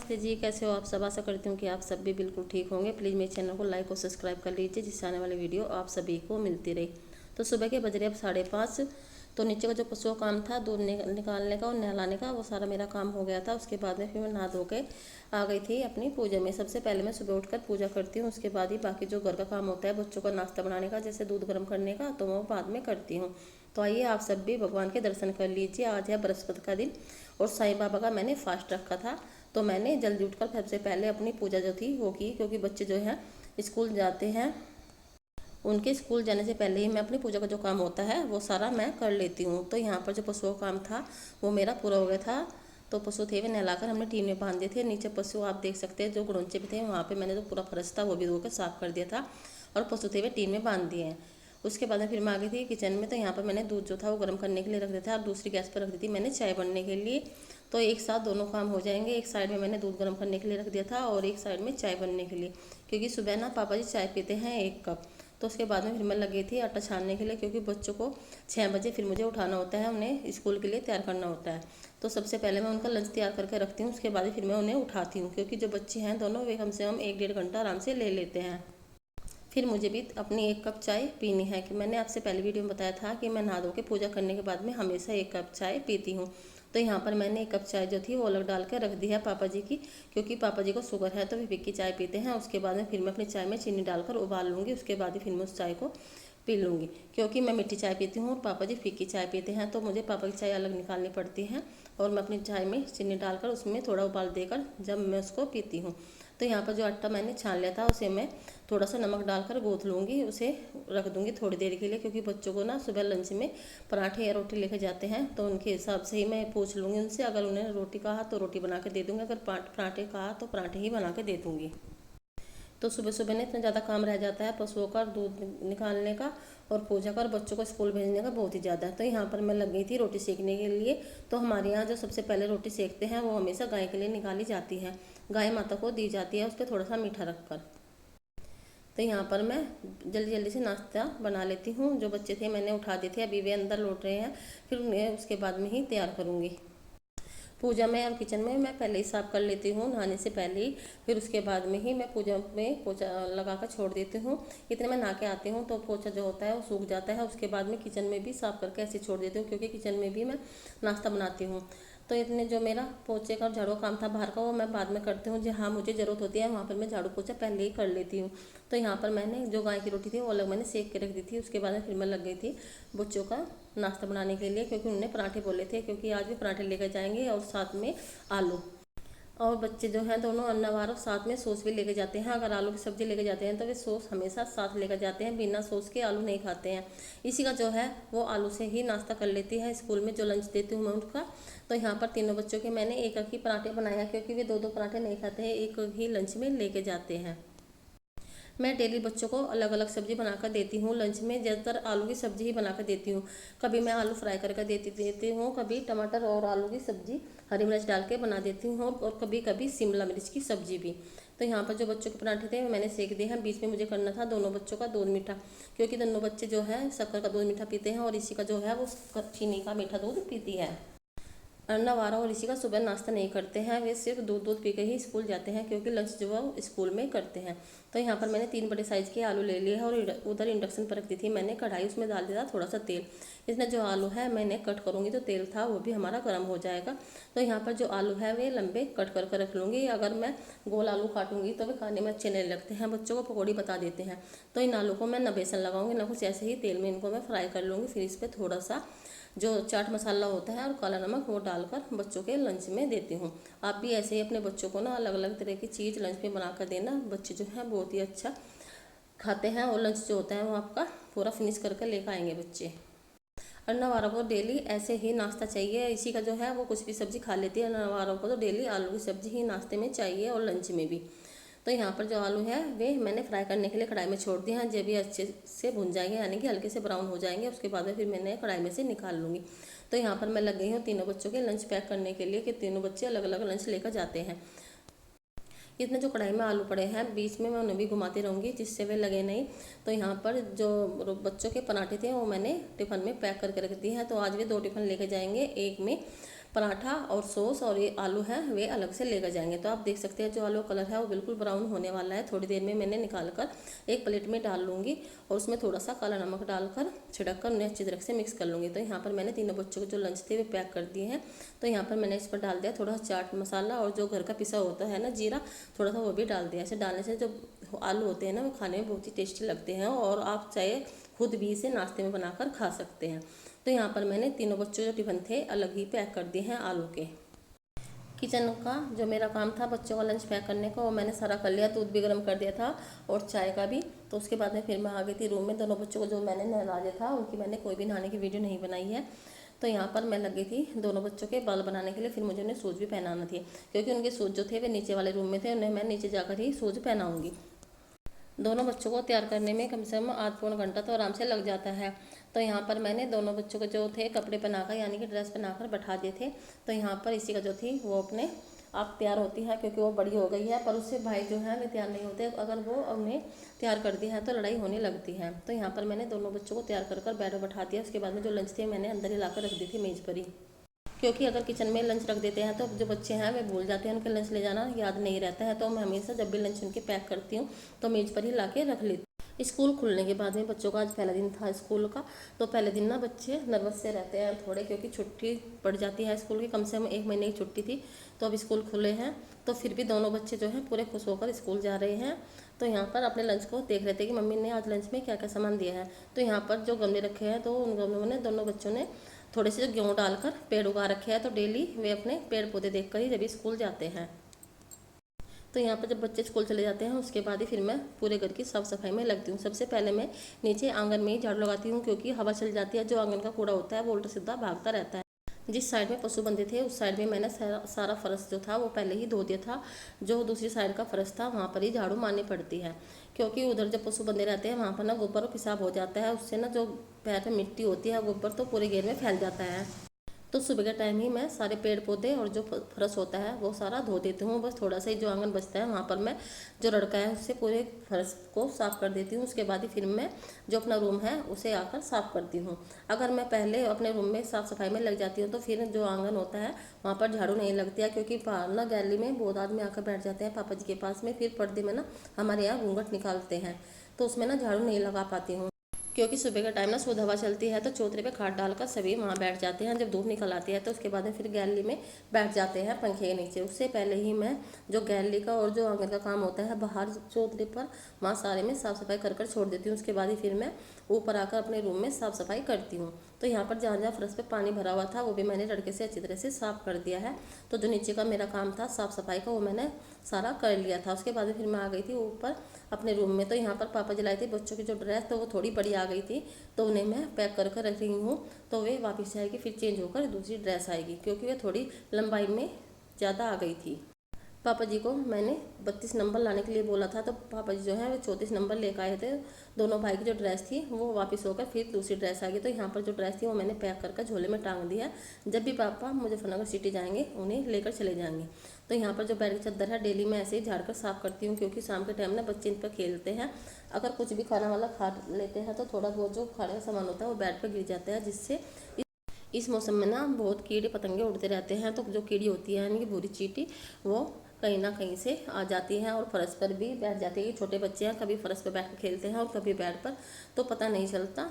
नमस्ते जी, कैसे हो आप सब। आशा करती हूँ कि आप सब भी बिल्कुल ठीक होंगे। प्लीज़ मेरे चैनल को लाइक और सब्सक्राइब कर लीजिए, जिससे आने वाली वीडियो आप सभी को मिलती रही। तो सुबह के बज रहे अब 5:30। तो नीचे का जो पशुओं का काम था दूध निकालने का और नहलाने का, वो सारा मेरा काम हो गया था। उसके बाद में फिर मैं नहा धो के आ गई थी अपनी पूजा में। सबसे पहले मैं सुबह उठकर पूजा करती हूँ, उसके बाद ही बाकी जो घर का काम होता है बच्चों का नाश्ता बनाने का, जैसे दूध गर्म करने का, तो वो बाद में करती हूँ। तो आइए आप सब भी भगवान के दर्शन कर लीजिए। आज है बृहस्पति का दिन और साईं बाबा का मैंने फास्ट रखा था। तो मैंने जल्दी उठकर सबसे पहले अपनी पूजा जो थी वो की, क्योंकि बच्चे जो हैं स्कूल जाते हैं, उनके स्कूल जाने से पहले ही मैं अपनी पूजा का जो काम होता है वो सारा मैं कर लेती हूँ। तो यहाँ पर जो पशुओं का काम था वो मेरा पूरा हो गया था। तो पशु थे वे नहलाकर हमने टीन में बांध दिए थे। नीचे पशु आप देख सकते हैं जो गुड़ौंचे भी थे, वहाँ पे मैंने जो पूरा फर्श था वो भी धोकर साफ कर दिया था और पशु थे वे टीन में बांध दिए हैं। उसके बाद में फिर मैं आ गई थी किचन में। तो यहाँ पर मैंने दूध जो था वो गर्म करने के लिए रख दिया था और दूसरी गैस पर रख दी थी मैंने चाय बनने के लिए। तो एक साथ दोनों काम हो जाएंगे। एक साइड में मैंने दूध गर्म करने के लिए रख दिया था और एक साइड में चाय बनने के लिए, क्योंकि सुबह ना पापा जी चाय पीते हैं 1 कप। तो उसके बाद में फिर मैं लगी थी आटा छानने के लिए, क्योंकि बच्चों को 6 बजे फिर मुझे उठाना होता है, उन्हें स्कूल के लिए तैयार करना होता है। तो सबसे पहले मैं उनका लंच तैयार करके रखती हूँ, उसके बाद ही फिर मैं उन्हें उठाती हूँ, क्योंकि जो बच्चे हैं दोनों वे कम से कम 1-1.5 घंटा आराम से ले लेते हैं। फिर मुझे भी अपनी 1 कप चाय पीनी है। कि मैंने आपसे पहले वीडियो में बताया था कि मैं नहा धो के पूजा करने के बाद में हमेशा 1 कप चाय पीती हूँ। तो यहाँ पर मैंने 1 कप चाय जो थी वो अलग डाल के रख दी है पापा जी की, क्योंकि पापा जी को शुगर है तो वे फिक्की चाय पीते हैं। उसके बाद में फिर मैं अपनी चाय में चीनी डालकर उबाल लूँगी, उसके बाद ही फिर मैं उस चाय को पी लूँगी। क्योंकि मैं मीठी चाय पीती हूँ और पापा जी फीकी चाय पीते हैं, तो मुझे पापा की चाय अलग निकालनी पड़ती है और मैं अपनी चाय में चीनी डालकर उसमें थोड़ा उबाल देकर जब मैं उसको पीती हूँ। तो यहाँ पर जो आटा मैंने छान लिया था उसे मैं थोड़ा सा नमक डालकर गूँथ लूँगी, उसे रख दूँगी थोड़ी देर के लिए, क्योंकि बच्चों को ना सुबह लंच में पराठे या रोटी लेकर जाते हैं। तो उनके हिसाब से ही मैं पूछ लूँगी उनसे, अगर उन्हें रोटी कहा तो रोटी बना के दे दूँगी, अगर पराठे कहा तो पराठे ही बना के दे दूँगी। तो सुबह सुबह ने इतना ज़्यादा काम रह जाता है पशुओं का दूध निकालने का और पूजा का और बच्चों को स्कूल भेजने का बहुत ही ज़्यादा है। तो यहाँ पर मैं लग गई थी रोटी सेकने के लिए। तो हमारे यहाँ जो सबसे पहले रोटी सेकते हैं वो हमेशा गाय के लिए निकाली जाती है, गाय माता को दी जाती है, उस पर थोड़ा सा मीठा रखकर। तो यहाँ पर मैं जल्दी जल्दी से नाश्ता बना लेती हूँ। जो बच्चे थे मैंने उठा दिए थे, अभी वे अंदर लौट रहे हैं, फिर उन्हें उसके बाद में ही तैयार करूँगी। पूजा में और किचन में मैं पहले ही साफ़ कर लेती हूँ नहाने से पहले ही। फिर उसके बाद में ही मैं पूजा में पोछा लगा कर छोड़ देती हूँ। इतने में नहा के आती हूँ तो पोछा जो होता है वो सूख जाता है। उसके बाद में किचन में भी साफ़ करके ऐसे छोड़ देती हूँ, क्योंकि किचन में भी मैं नाश्ता बनाती हूँ। तो इतने जो मेरा पोछे का और झाड़ू काम था बाहर का वो मैं बाद में करती हूँ। जहाँ मुझे ज़रूरत होती है वहाँ पर मैं झाड़ू पोछा पहले ही कर लेती हूँ। तो यहाँ पर मैंने जो गाय की रोटी थी वो अलग मैंने सेक के रख दी थी। उसके बाद में फिर मैं लग गई थी बच्चों का नाश्ता बनाने के लिए, क्योंकि उन्होंने पराठे बोले थे, क्योंकि आज भी पराठे लेकर जाएंगे और साथ में आलू। और बच्चे जो हैं दोनों अन्नवार साथ में सॉस भी लेके जाते हैं। अगर आलू की सब्ज़ी लेके जाते हैं तो वे सॉस हमेशा साथ लेकर जाते हैं, बिना सॉस के आलू नहीं खाते हैं। इसी का जो है वो आलू से ही नाश्ता कर लेती है स्कूल में जो लंच देती हूँ मैं उनका। तो यहाँ पर तीनों बच्चों के मैंने एक ही पराठे बनाया, क्योंकि वे 2-2 पराठे नहीं खाते हैं, एक ही लंच में लेके जाते हैं। मैं डेली बच्चों को अलग अलग सब्जी बनाकर देती हूँ। लंच में ज़्यादातर आलू की सब्जी ही बनाकर देती हूँ। कभी मैं आलू फ्राई करके देती हूँ, कभी टमाटर और आलू की सब्जी हरी मिर्च डाल के बना देती हूँ, और कभी कभी शिमला मिर्च की सब्जी भी। तो यहाँ पर जो बच्चों के पराठे थे मैंने सेक दिए हैं। बीच में मुझे करना था दोनों बच्चों का दूध मीठा, क्योंकि दोनों बच्चे जो है शक्कर का दूध मीठा पीते हैं और इसी का जो है वो चीनी का मीठा दूध पीती है। अर्नव वारा और ऋषि का सुबह नाश्ता नहीं करते हैं, वे सिर्फ दूध पी के ही स्कूल जाते हैं, क्योंकि लंच जो है वो स्कूल में करते हैं। तो यहाँ पर मैंने 3 बड़े साइज़ के आलू ले लिए हैं और उधर इंडक्शन पर रख दी थी मैंने कढ़ाई, उसमें डाल दिया था थोड़ा सा तेल। इसमें जो आलू है मैंने कट करूँगी तो तेल था वो भी हमारा गर्म हो जाएगा। तो यहाँ पर जो आलू है वे लंबे कट कर रख लूँगी। अगर मैं गोल आलू काटूँगी तो वे खाने में अच्छे नहीं लगते हैं, बच्चों को पकौड़ी बता देते हैं। तो इन आलू को मैं ना बेसन लगाऊंगी ना कुछ, ऐसे ही तेल में इनको मैं फ्राई कर लूँगी। फिर इस पर थोड़ा सा जो चाट मसाला होता है और काला नमक वो डालकर बच्चों के लंच में देती हूँ। आप भी ऐसे ही अपने बच्चों को ना अलग अलग तरह की चीज़ लंच में बना कर देना। बच्चे जो हैं बहुत ही अच्छा खाते हैं और लंच जो होता है वो आपका पूरा फिनिश करके लेकर आएंगे बच्चे। अन्नवारों को डेली ऐसे ही नाश्ता चाहिए। इसी का जो है वो कुछ भी सब्ज़ी खा लेती है। अन्नवारों को तो डेली आलू की सब्ज़ी ही नाश्ते में चाहिए और लंच में भी। तो यहाँ पर जो आलू है वे मैंने फ्राई करने के लिए कढ़ाई में छोड़ दिए हैं। जब भी अच्छे से भुन जाएंगे, यानी कि हल्के से ब्राउन हो जाएंगे, उसके बाद में फिर मैंने कढ़ाई में से निकाल लूँगी। तो यहाँ पर मैं लग गई हूँ तीनों बच्चों के लंच पैक करने के लिए, कि तीनों बच्चे अलग अलग लंच लेकर जाते हैं। इतने जो कढ़ाई में आलू पड़े हैं बीच में मैं उन्हें भी घुमाती रहूँगी जिससे वे लगे नहीं। तो यहाँ पर जो बच्चों के पराठे थे वो मैंने टिफ़िन में पैक करके रख दिए हैं। तो आज वे 2 टिफ़िन लेके जाएंगे, एक में पराठा और सॉस और ये आलू है वे अलग से लेकर जाएंगे। तो आप देख सकते हैं जो आलू कलर है वो बिल्कुल ब्राउन होने वाला है। थोड़ी देर में मैंने निकाल कर एक प्लेट में डाल लूँगी और उसमें थोड़ा सा काला नमक डालकर छिड़क कर उन्हें अच्छी तरह से मिक्स कर लूँगी। तो यहाँ पर मैंने तीनों बच्चों को जो लंच थे वे पैक कर दिए हैं। तो यहाँ पर मैंने इस पर डाल दिया थोड़ा चाट मसाला और जो घर का पिसा होता है ना जीरा, थोड़ा सा वो भी डाल दिया। ऐसे डालने से जो आलू होते हैं ना वो खाने में बहुत ही टेस्टी लगते हैं और आप चाहे खुद भी इसे नाश्ते में बनाकर खा सकते हैं। तो यहाँ पर मैंने तीनों बच्चों जो टिफ़िन थे अलग ही पैक कर दिए हैं आलू के। किचन का जो मेरा काम था बच्चों का लंच पैक करने का वो मैंने सारा कर लिया, दूध भी गर्म कर दिया था और चाय का भी। तो उसके बाद में फिर मैं आ गई थी रूम में। दोनों बच्चों को जो मैंने नहला दिया था उनकी मैंने कोई भी नहाने की वीडियो नहीं बनाई है। तो यहाँ पर मैं लगी थी दोनों बच्चों के बाल बनाने के लिए। फिर मुझे उन्हें शूज़ भी पहनाना थी क्योंकि उनके शूज़ जो थे वे नीचे वाले रूम में थे, उन्हें मैं नीचे जाकर ही शूज़ पहनाऊँगी। दोनों बच्चों को तैयार करने में कम से कम आध पौन घंटा तो आराम से लग जाता है। तो यहाँ पर मैंने दोनों बच्चों को जो थे कपड़े पहनाकर यानी कि ड्रेस पहनाकर बैठा दिए थे। तो यहाँ पर इसी का जो थी वो अपने आप तैयार होती है क्योंकि वो बड़ी हो गई है, पर उससे भाई जो है वे तैयार नहीं होते। अगर वो उन्हें तैयार कर दिया है तो लड़ाई होने लगती है। तो यहाँ पर मैंने दोनों बच्चों को तैयार कर बेड पर बैठा दिया। उसके बाद में जो लंच थे मैंने अंदर ही ला कर रख दी थी मेज़ पर ही, क्योंकि अगर किचन में लंच रख देते हैं तो जो बच्चे हैं वे भूल जाते हैं, उनके लंच ले जाना याद नहीं रहता है। तो मैं हमेशा जब भी लंच उनके पैक करती हूँ तो मेज़ पर ही ला के रख लेती हूँ। स्कूल खुलने के बाद में बच्चों का आज पहला दिन था स्कूल का। तो पहले दिन ना बच्चे नर्वस से रहते हैं थोड़े, क्योंकि छुट्टी पड़ जाती है स्कूल की, कम से कम 1 महीने की छुट्टी थी। तो अब स्कूल खुले हैं तो फिर भी दोनों बच्चे जो हैं पूरे खुश होकर स्कूल जा रहे हैं। तो यहाँ पर अपने लंच को देख रहे थे कि मम्मी ने आज लंच में क्या क्या सामान दिया है। तो यहाँ पर जो गमले रखे हैं तो उन गमलों में दोनों बच्चों ने थोड़े से गेहूँ डालकर पेड़ उगा रखे हैं। तो डेली वे अपने पेड़ पौधे देखकर ही जब स्कूल जाते हैं। तो यहाँ पर जब बच्चे स्कूल चले जाते हैं उसके बाद ही फिर मैं पूरे घर की साफ़ सफाई में लगती हूँ। सबसे पहले मैं नीचे आंगन में ही झाड़ू लगाती हूँ क्योंकि हवा चल जाती है, जो आंगन का कूड़ा होता है वो उल्टा सीधा भागता रहता है। जिस साइड में पशु बंधे थे उस साइड में मैंने सारा फर्श जो था वो पहले ही धो दिया था। जो दूसरी साइड का फर्श था वहाँ पर ही झाड़ू मारनी पड़ती है, क्योंकि उधर जब पशु बंधे रहते हैं वहाँ पर ना गोबर और पेशाब हो जाता है। उससे ना जो पैर में मिट्टी होती है गोबर तो पूरे घेर में फैल जाता है। तो सुबह के टाइम ही मैं सारे पेड़ पौधे और जो फर्श होता है वो सारा धो देती हूँ। बस थोड़ा सा ही जो आंगन बचता है वहाँ पर मैं जो लड़का है उससे पूरे फर्श को साफ़ कर देती हूँ। उसके बाद ही फिर मैं जो अपना रूम है उसे आकर साफ़ करती हूँ। अगर मैं पहले अपने रूम में साफ़ सफाई में लग जाती हूँ तो फिर जो आंगन होता है वहाँ पर झाड़ू नहीं लगती है, क्योंकि बाहर ना गैलरी में बहुत आदमी आकर बैठ जाते हैं पापा जी के पास में। फिर पर्दे में ना हमारे यहाँ घूंघट निकालते हैं तो उसमें ना झाड़ू नहीं लगा पाती हूँ, क्योंकि सुबह का टाइम ना शुद्ध हवा चलती है। तो चौतरे पे खाट डालकर सभी वहाँ बैठ जाते हैं। जब धूप निकल आती है तो उसके बाद में फिर गैलरी में बैठ जाते हैं पंखे के नीचे। उससे पहले ही मैं जो गैलरी का और जो आंगन का काम होता है बाहर चौतरे पर वहाँ सारे में साफ़ सफाई कर छोड़ देती हूँ। उसके बाद ही फिर मैं ऊपर आकर अपने रूम में साफ़ सफाई करती हूँ। तो यहाँ पर जहाँ जहाँ फर्श पे पानी भरा हुआ था वो भी मैंने लड़के से अच्छी तरह से साफ़ कर दिया है। तो जो नीचे का मेरा काम था साफ़ सफाई का वो मैंने सारा कर लिया था। उसके बाद फिर मैं आ गई थी ऊपर अपने रूम में। तो यहाँ पर पापा जलाई थी बच्चों की जो ड्रेस तो वो थोड़ी बड़ी आ गई थी, तो उन्हें मैं पैक कर कर रख रही हूँ। तो वे वापस आएगी फिर चेंज होकर दूसरी ड्रेस आएगी, क्योंकि वे थोड़ी लंबाई में ज़्यादा आ गई थी। पापा जी को मैंने 32 नंबर लाने के लिए बोला था, तो पापा जी जो है वो 34 नंबर लेकर आए थे। दोनों भाई की जो ड्रेस थी वो वापस होकर फिर दूसरी ड्रेस आ गई। तो यहाँ पर जो ड्रेस थी वो मैंने पैक कर झोले में टांग दिया। जब भी पापा मुजफ्फरनगर सिटी जाएंगे उन्हें लेकर चले जाएंगे। तो यहाँ पर जो बेड की चादर है डेली मैं ऐसे ही झाड़ कर साफ़ करती हूँ, क्योंकि शाम के टाइम ना बच्चे इन पर खेलते हैं। अगर कुछ भी खाना वाला खा लेते हैं तो थोड़ा बहुत जो खाने का सामान होता है वो बेड पर गिर जाता है, जिससे इस मौसम में ना बहुत कीड़े पतंगे उड़ते रहते हैं। तो जो कीड़ी होती है यानी कि भूरी चींटी वो कहीं ना कहीं से आ जाती हैं और फर्श पर भी बैठ जाती है। कि छोटे बच्चे हैं कभी फर्श पर बैठ कर खेलते हैं और कभी बेड पर, तो पता नहीं चलता।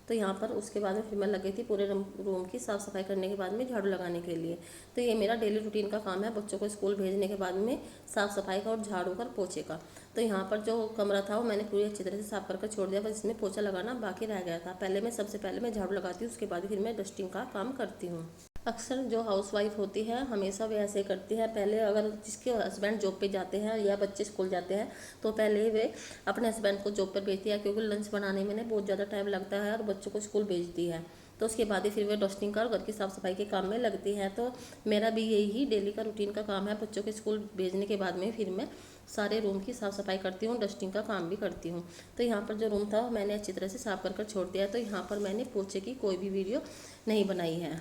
तो यहाँ पर उसके बाद में फिर मैं लगी थी पूरे रूम की साफ़ सफाई करने के बाद में झाड़ू लगाने के लिए। तो ये मेरा डेली रूटीन का काम है बच्चों को स्कूल भेजने के बाद में साफ़ सफाई का और झाड़ू का पोछे का। तो यहाँ पर जो कमरा था वो मैंने पूरी अच्छी तरह से साफ़ करके छोड़ दिया, बस इसमें पोछा लगाना बाकी रह गया था। पहले मैं सबसे पहले मैं झाड़ू लगाती हूँ, उसके बाद फिर मैं डस्टिंग का काम करती हूँ। अक्सर जो हाउसवाइफ होती है हमेशा वे ऐसे करती है। पहले अगर जिसके हस्बैंड जॉब पे जाते हैं या बच्चे स्कूल जाते हैं तो पहले वे अपने हस्बैंड को जॉब पर भेजती है, क्योंकि लंच बनाने में ना बहुत ज़्यादा टाइम लगता है और बच्चों को स्कूल भेजती है। तो उसके बाद ही फिर वे डस्टिंग का और घर की साफ़ सफाई के काम में लगती है। तो मेरा भी यही डेली का रूटीन का काम है। बच्चों के स्कूल भेजने के बाद में फिर मैं सारे रूम की साफ़ सफाई करती हूँ, डस्टिंग का काम भी करती हूँ। तो यहाँ पर जो रूम था मैंने अच्छी तरह से साफ़ कर छोड़ दिया है। तो यहाँ पर मैंने पोछे की कोई भी वीडियो नहीं बनाई है।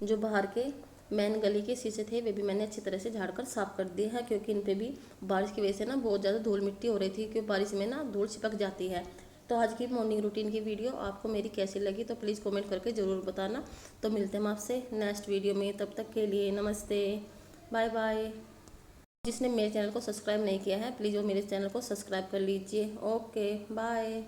जो बाहर के मेन गली के शीशे थे वे भी मैंने अच्छी तरह से झाड़ कर साफ़ कर दिए हैं, क्योंकि इन पे भी बारिश की वजह से ना बहुत ज़्यादा धूल मिट्टी हो रही थी। क्योंकि बारिश में ना धूल चिपक जाती है, तो आज की मॉर्निंग रूटीन की वीडियो आपको मेरी कैसी लगी तो प्लीज़ कमेंट करके ज़रूर बताना। तो मिलते हैं हम आपसे नेक्स्ट वीडियो में, तब तक के लिए नमस्ते, बाय बाय। जिसने मेरे चैनल को सब्सक्राइब नहीं किया है प्लीज़ वो मेरे चैनल को सब्सक्राइब कर लीजिए। Okay bye.